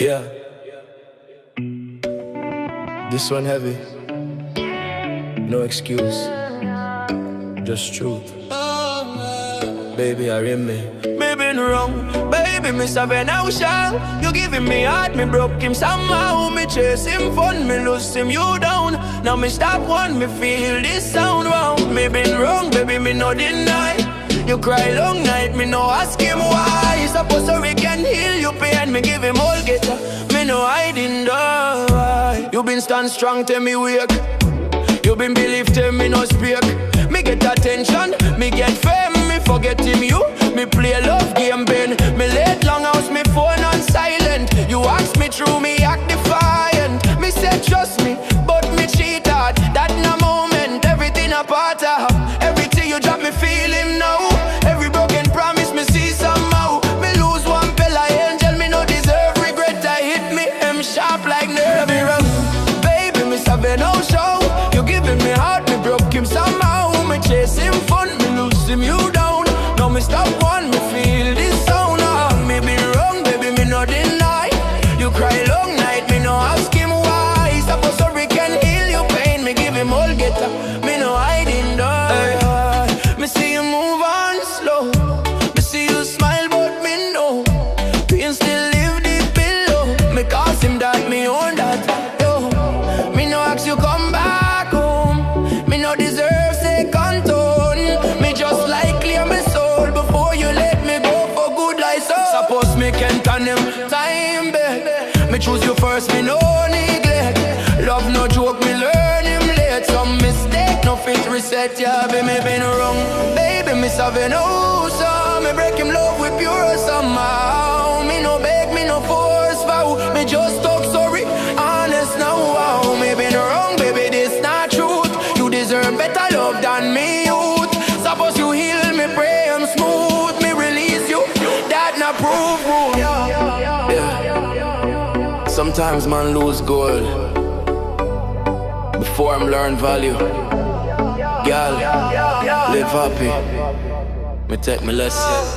Yeah, this one heavy. No excuse, just truth. Baby, I me. Me been wrong, baby, me saving how shall. You giving me heart, me broke him somehow. Me chase him fun, me lose him, you down. Now me stop one, me feel this sound wrong. Me been wrong, baby, me no deny. You cry long night, me no ask him why. Suppose so we can heal you pain, me give him all get me no hiding die. You been stand strong, tell me wake. You been believe, tell me no speak. Me get attention, me get fame, me forgetting you. Me play a love game, Ben. Me late long house, me phone on silent. You ask me through, me act defiant. Me said trust me, but me cheat hard. That in a moment, everything a part of. Everything you drop, me feel him now. Every broken promise, me see somehow. Me lose one fella angel, me no deserve regret. I hit me, him sharp like nerve. Baby, me saving no show. You giving me heart, me broke him somehow. Me chase him fun, me lose him, you down. Now me stop one, me feel this sound. Me be wrong, baby, me no deny. You cry long night, me no ask him why. Suppose so we can heal your pain, me give him all get up. Me no hiding die. Me see you move on slow. Me see you smile, but me know pain still live deep below. Me cause him that, me own that. Yo, me no ask you come back home. Me no deserve second tone. Me just like clear me soul before you let me go for good like so. Suppose me can turn him time back. Me choose you first, me no neglect. Love no joke, me learn him late. Some mistake, no fit reset. Yeah, baby, me been wrong. Baby, me saving no so. Me break him love with pure somehow. Me no beg, me no force vow. Me just talk sorry, honest now. Wow, me been wrong, baby, this not truth. You deserve better love than me, youth. Suppose you heal me, pray I'm smooth. Me release you, that not proof. Yeah. Sometimes man lose gold before I'm learn value. Girl, live happy. Me take me lesson.